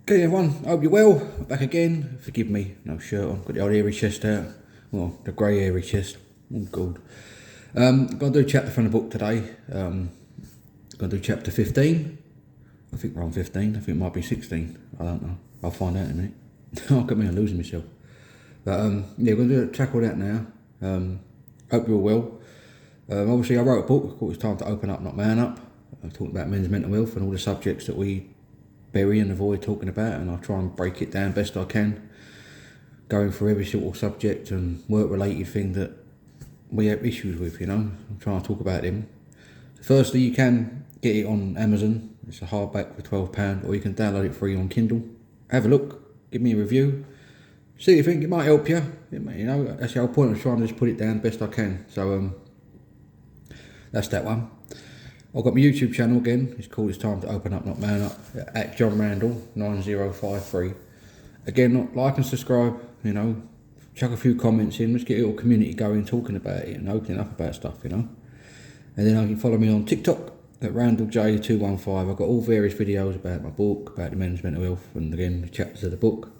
Okay everyone, hope you're well. Back again. Forgive me, no shirt on. Got the old hairy chest out. Well, the grey hairy chest. Oh god. Gonna do a chapter from the book today. Gonna do chapter 15. I think we're on 15. I think it might be 16. I don't know. I'll find out in a minute. I'll get me on losing myself. But yeah, we're gonna tackle that now. Hope you're well. Obviously I wrote a book. I thought it was time to open up, not man up. I'm talking about men's mental health and all the subjects that we bury and avoid talking about, and I'll try and break it down best I can, going through every sort of subject and work related thing that we have issues with, you know. I'm trying to talk about them. Firstly, you can get it on Amazon. It's a hardback for £12, or you can download it free on Kindle. Have a look, give me a review, see what you think. It might help you. It may, you know, that's the whole point of trying to just put it down best I can. So that's that one. I've got my YouTube channel again. It's called It's Time to Open Up, Not Man Up, at John Randall 9053. Again, like and subscribe, you know, chuck a few comments in, let's get a little community going, talking about it and opening up about stuff, you know. And then you can follow me on TikTok at RandallJ215. I've got all various videos about my book, about the men's mental health, and again the chapters of the book,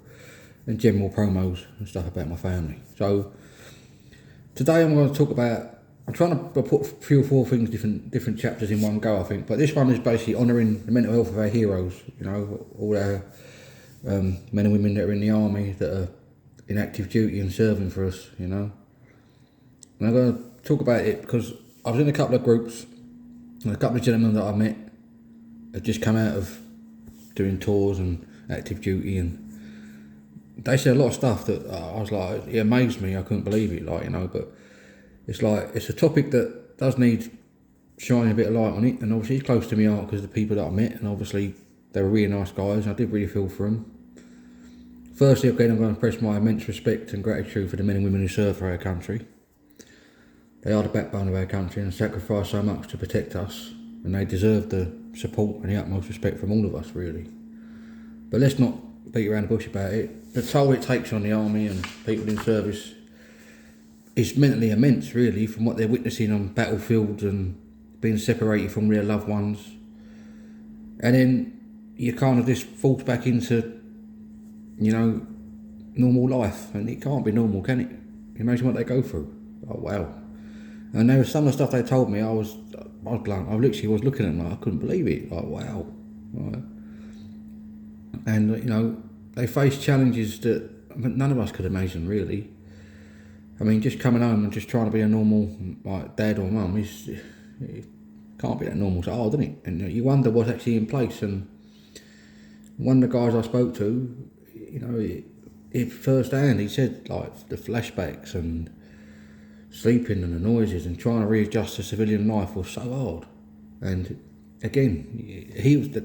and general promos and stuff about my family. So today I'm going to talk about, I'm trying to put 3 or 4 things, different chapters in one go, I think. But this one is basically honouring the mental health of our heroes, you know, all our men and women that are in the army, that are in active duty and serving for us, you know. And I'm going to talk about it because I was in a couple of groups, and a couple of gentlemen that I met had just come out of doing tours and active duty, and they said a lot of stuff that I was like, it amazed me, I couldn't believe it, like, you know. But it's like, it's a topic that does need shining a bit of light on it, and obviously it's close to my heart because of the people that I met, and obviously they were really nice guys, and I did really feel for them. Firstly, again, I'm going to express my immense respect and gratitude for the men and women who serve for our country. They are the backbone of our country and sacrifice so much to protect us, and they deserve the support and the utmost respect from all of us, really. But let's not beat around the bush about it. The toll it takes on the army and people in service is mentally immense, really, from what they're witnessing on battlefields and being separated from their loved ones. And then you kind of just falls back into, you know, normal life, and it can't be normal, can it? Imagine what they go through. Oh wow. And there was some of the stuff they told me, I was blunt. I literally was looking at them like, I couldn't believe it. Like, wow. Right. And you know, they face challenges that none of us could imagine, really. I mean, just coming home and just trying to be a normal, like, dad or mum, it can't be that normal. It's hard, isn't it? And you wonder what's actually in place. And one of the guys I spoke to, you know, it firsthand, he said, like, the flashbacks and sleeping and the noises and trying to readjust to civilian life was so hard. And again,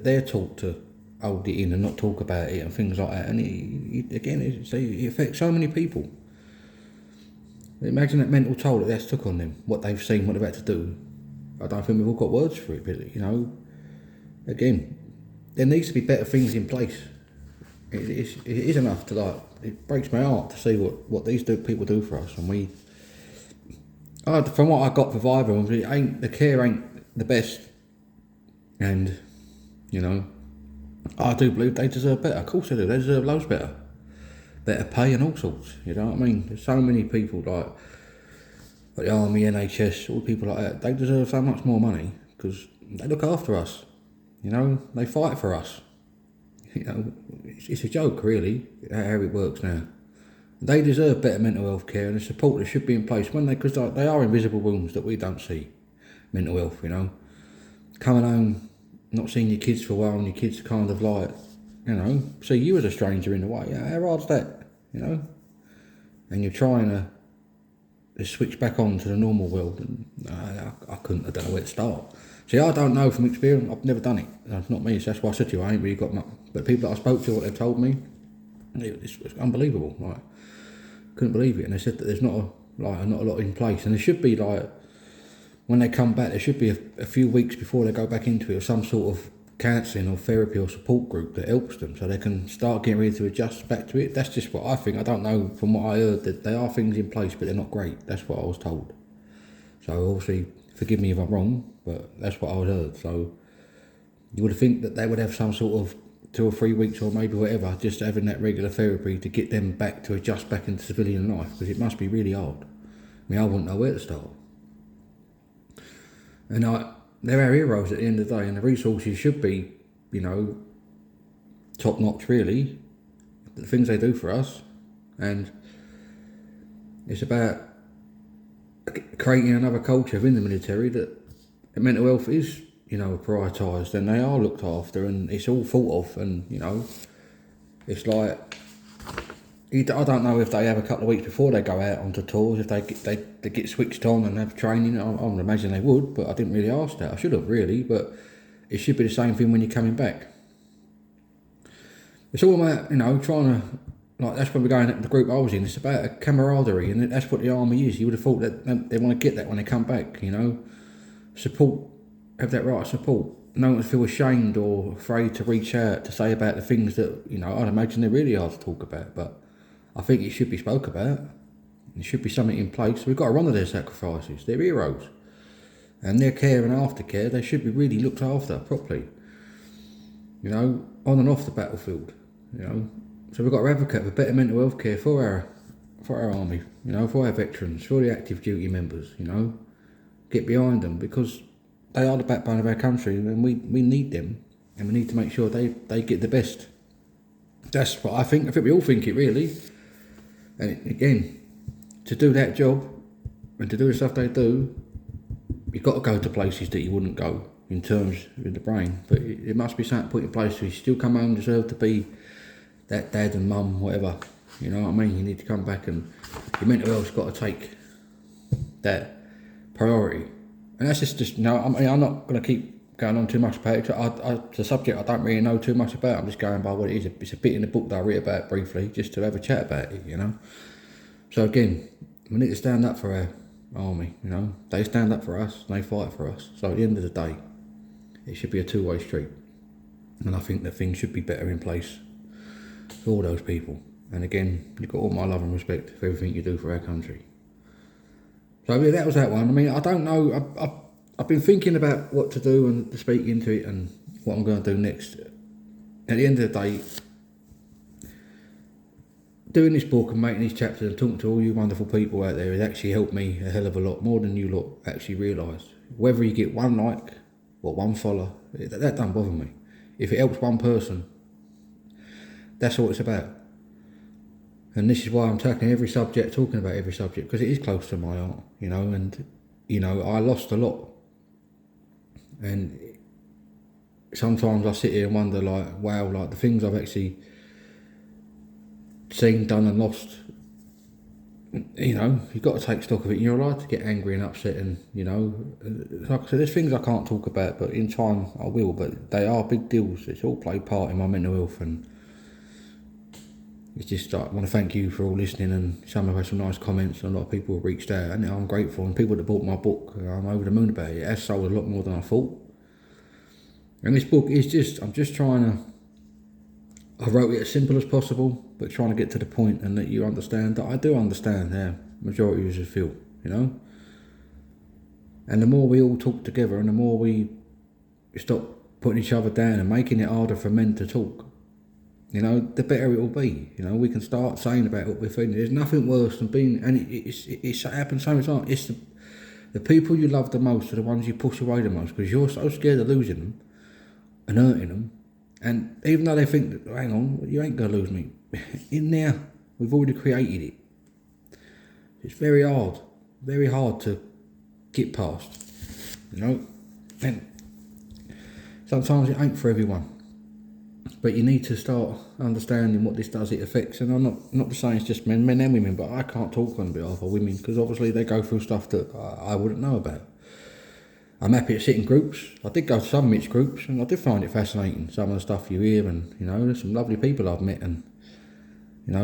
they're taught to hold it in and not talk about it and things like that. And it affects so many people. Imagine that mental toll that that's took on them, what they've seen, what they've had to do. I don't think we've all got words for it, but, you know, again, there needs to be better things in place. It is enough to, like, it breaks my heart to see what these people do for us. And from what I got for Viber, the care ain't the best. And, you know, I do believe they deserve better. Of course they do. They deserve loads better. Better pay and all sorts, you know what I mean? There's so many people like the army, NHS, all people like that. They deserve so much more money because they look after us, you know. They fight for us. You know, it's a joke, really, how it works now. They deserve better mental health care and the support that should be in place because they are invisible wounds that we don't see. Mental health, you know, coming home, not seeing your kids for a while, and your kids kind of like, you know, see you as a stranger in a way. How hard's that, you know? And you're trying to switch back on to the normal world, and I don't know where to start. See, I don't know from experience. I've never done it. That's not me. So that's why I said to you, I ain't really got much. But people that I spoke to, what they've told me, it's unbelievable. Like, couldn't believe it. And they said that there's not a lot in place, and there should be, like, when they come back, there should be a few weeks before they go back into it, or some sort of counselling or therapy or support group that helps them so they can start getting ready to adjust back to it. That's just what I think. I don't know, from what I heard, that there are things in place, but they're not great. That's what I was told. So obviously, forgive me if I'm wrong, but that's what I was heard. So you would think that they would have some sort of 2 or 3 weeks or maybe whatever, just having that regular therapy to get them back to adjust back into civilian life, because it must be really hard. I mean, I wouldn't know where to start. And they're our heroes at the end of the day, and the resources should be, top notch really, the things they do for us. And it's about creating another culture within the military that mental health is, prioritised, and they are looked after, and it's all thought of. And it's like, I don't know if they have a couple of weeks before they go out onto tours, if they get switched on and have training. I would imagine they would, but I didn't really ask that. I should have really, but it should be the same thing when you're coming back. It's all about, trying to, that's when we're going at the group I was in. It's about a camaraderie, and that's what the army is. You would have thought that they want to get that when they come back, support, have that right of support. No one feel ashamed or afraid to reach out to say about the things that, I'd imagine they're really hard to talk about, but I think it should be spoke about. There should be something in place. We've got to honour their sacrifices. They're heroes. And their care and aftercare, they should be really looked after properly. On and off the battlefield. So we've got to advocate for better mental health care for our army, for our veterans, for the active duty members, get behind them, because they are the backbone of our country, and we need them, and we need to make sure they get the best. That's what I think. I think we all think it really. And again, to do that job and to do the stuff they do, you've got to go to places that you wouldn't go in terms of the brain. But it must be something put in place so you still come home and deserve to be that dad and mum, whatever. You know what I mean? You need to come back, and your mental health's got to take that priority. And that's just I'm not going to keep going on too much about it. It's a subject I don't really know too much about. I'm just going by what it is. It's a bit in the book that I read about briefly, just to have a chat about it, So again, we need to stand up for our army, They stand up for us, and they fight for us. So at the end of the day, it should be a two-way street. And I think that things should be better in place for all those people. And again, you've got all my love and respect for everything you do for our country. So yeah, that was that one. I mean, I don't know. I've been thinking about what to do and to speak into it and what I'm going to do next. At the end of the day, doing this book and making these chapters and talking to all you wonderful people out there has actually helped me a hell of a lot, more than you lot actually realise. Whether you get one like or one follow, that don't bother me. If it helps one person, that's all it's about. And this is why I'm talking about every subject, because it is close to my heart, and, I lost a lot. And sometimes I sit here and wonder, wow, the things I've actually seen, done and lost, you've got to take stock of it. You're allowed to get angry and upset, and, like I said, there's things I can't talk about, but in time I will, but they are big deals. It's all played part in my mental health, and it's just, I want to thank you for all listening, and some have had some nice comments, and a lot of people have reached out, and I'm grateful, and people that bought my book, I'm over the moon about it. It has sold a lot more than I thought. And this book is I'm just trying to, I wrote it as simple as possible, but trying to get to the point and let you understand that I do understand how majority of us feel, And the more we all talk together, and the more we stop putting each other down and making it harder for men to talk, the better it will be. We can start saying about what we're feeling. There's nothing worse than being, and it happens so many times. It's the people you love the most are the ones you push away the most, because you're so scared of losing them and hurting them. And even though they think, hang on, you ain't going to lose me. In there, we've already created it. It's very hard to get past, And sometimes it ain't for everyone. But you need to start understanding what this does, it affects. And I'm not just saying it's just men and women, but I can't talk on behalf of women, because obviously they go through stuff that I wouldn't know about. I'm happy to sit in groups. I did go to some mixed groups, and I did find it fascinating, some of the stuff you hear, and, there's some lovely people I've met, and,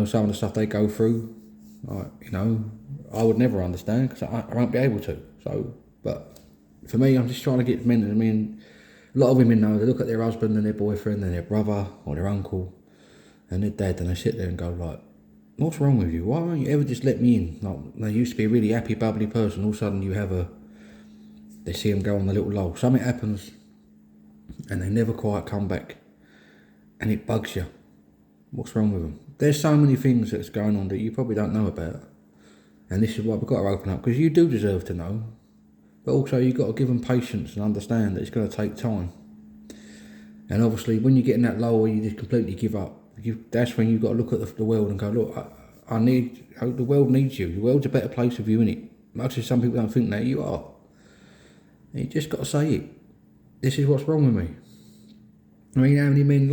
some of the stuff they go through, I would never understand, because I won't be able to. So, but for me, I'm just trying to get men, a lot of women know, they look at their husband and their boyfriend and their brother or their uncle and their dad, and they sit there and go what's wrong with you? Why don't you ever just let me in? They used to be a really happy, bubbly person. All of a sudden they see them go on the little lull. Something happens and they never quite come back and it bugs you. What's wrong with them? There's so many things that's going on that you probably don't know about. And this is why we've got to open up, because you do deserve to know. But also you've got to give them patience and understand that it's going to take time. And obviously when you're getting that low where you just completely give up, that's when you've got to look at the world and go, look, the world needs you. The world's a better place with you in it. Much as some people don't think that, you are. And you just got to say it. This is what's wrong with me. I mean, how many men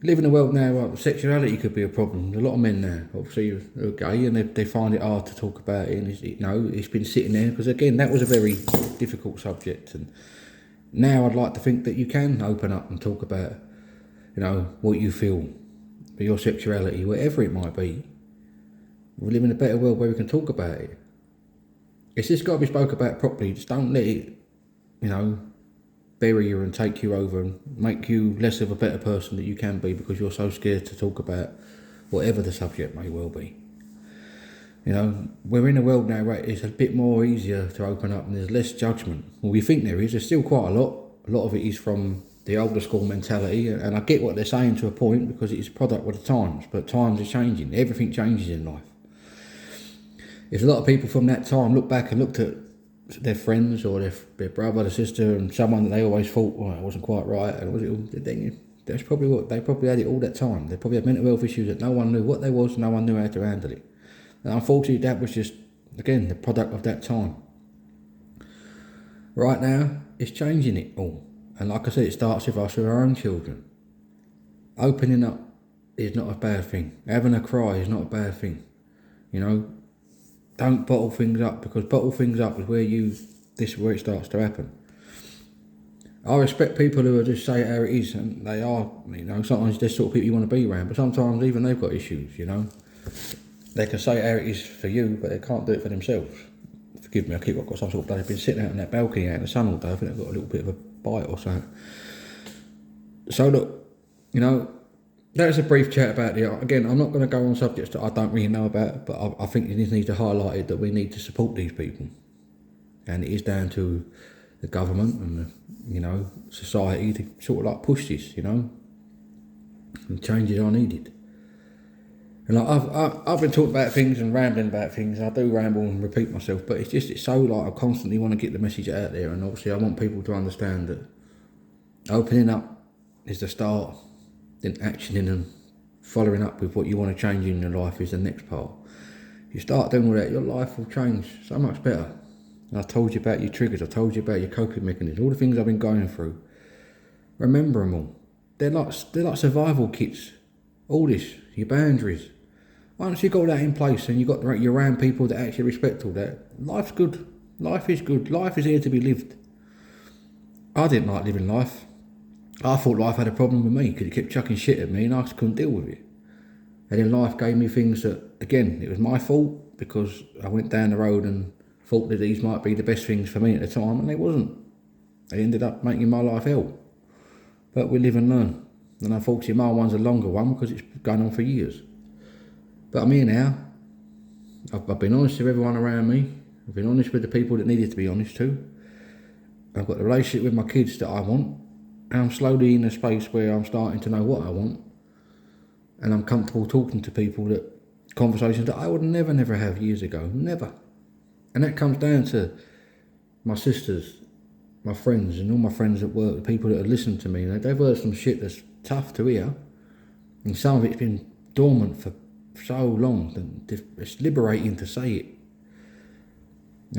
live in a world now where sexuality could be a problem. A lot of men now, obviously, are gay, and they find it hard to talk about it. And it's been sitting there because, again, that was a very difficult subject. And now I'd like to think that you can open up and talk about, what you feel, your sexuality, whatever it might be. We live in a better world where we can talk about it. It's just got to be spoke about properly. Just don't let it, bury you and take you over and make you less of a better person that you can be because you're so scared to talk about whatever the subject may well be. We're in a world now where it's a bit more easier to open up and there's less judgment. Well, we think there is. There's still quite a lot. A lot of it is from the older school mentality, and I get what they're saying to a point because it's a product of the times, but times are changing. Everything changes in life. If a lot of people from that time look back and looked at their friends or their brother, their sister, and someone that they always thought, it wasn't quite right, and that's probably what they probably had it all that time. They probably had mental health issues that no one knew what they was, no one knew how to handle it. And unfortunately, that was just, again, the product of that time. Right now, it's changing it all. And like I said, it starts with us, with our own children. Opening up is not a bad thing. Having a cry is not a bad thing. Don't bottle things up, because bottle things up is where it starts to happen. I respect people who are just say it how it is, and they are, sometimes they're sort of people you want to be around, but sometimes even they've got issues, They can say it how it is for you, but they can't do it for themselves. Forgive me, I've got some sort of I've been sitting out on that balcony out in the sun all day. I think I've got a little bit of a bite or something. So look, that's a brief chat about it. Again, I'm not going to go on subjects that I don't really know about, but I think it needs to highlight it that we need to support these people. And it is down to the government and society to sort of push this, and changes are needed. And I've been talking about things and rambling about things. I do ramble and repeat myself, but it's so I constantly want to get the message out there, and obviously I want people to understand that opening up is the start, then actioning and following up with what you want to change in your life is the next part. If you start doing all that, your life will change so much better. And I told you about your triggers, I told you about your coping mechanisms, all the things I've been going through. Remember them all. They're like survival kits. All this, your boundaries. Once you've got that in place and you're around people that actually respect all that, life's good. Life is good. Life is here to be lived. I didn't like living life. I thought life had a problem with me because it kept chucking shit at me and I just couldn't deal with it. And then life gave me things that, again, it was my fault because I went down the road and thought that these might be the best things for me at the time, and they wasn't. They ended up making my life hell. But we live and learn. And unfortunately my one's a longer one because it's going on for years. But I'm here now. I've been honest with everyone around me. I've been honest with the people that needed to be honest to. I've got the relationship with my kids that I want. And I'm slowly in a space where I'm starting to know what I want. And I'm comfortable talking to people conversations that I would never have years ago. Never. And that comes down to my sisters, my friends, and all my friends at work, the people that have listened to me. They've heard some shit that's tough to hear. And some of it's been dormant for so long that it's liberating to say it.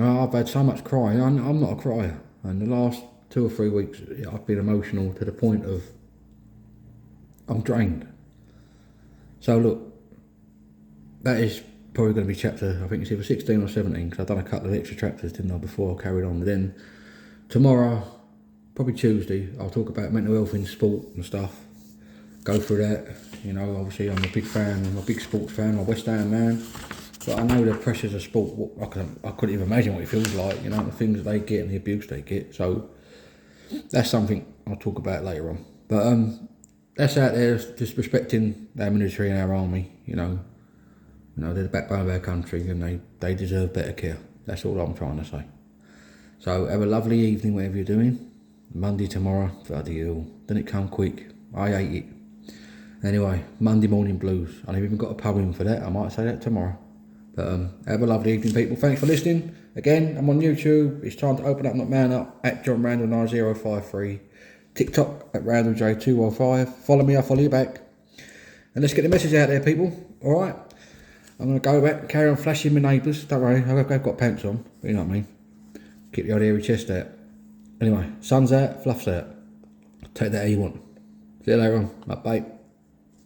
I've had so much crying. I'm not a crier. And the last 2 or 3 weeks, I've been emotional to the point of I'm drained. So look, that is probably going to be chapter, I think it's either 16 or 17, because I've done a couple of extra chapters, didn't I, before I carried on. Then tomorrow, probably Tuesday, I'll talk about mental health in sport and stuff. Go through that. Obviously I'm a big fan, I'm a big sports fan, I'm a West Ham man. But I know the pressures of sport, I couldn't even imagine what it feels like, the things that they get and the abuse they get. So that's something I'll talk about later on. But that's out there, just respecting our military and our army, they're the backbone of our country and they deserve better care. That's all I'm trying to say. So have a lovely evening, whatever you're doing. Monday tomorrow, bloody hell. Didn't it come quick? I hate it. Anyway, Monday morning blues. I've even got a poem for that. I might say that tomorrow. But have a lovely evening, people. Thanks for listening. Again, I'm on YouTube. It's time to open up, not man up, at John Randall 9053. TikTok at RandallJ215. Follow me, I'll follow you back. And let's get the message out there, people. Alright? I'm going to go back and carry on flashing my neighbours. Don't worry, I've got pants on. But you know what I mean. Keep the old hairy chest out. Anyway, sun's out, fluff's out. Take that how you want. See you later on. Bye.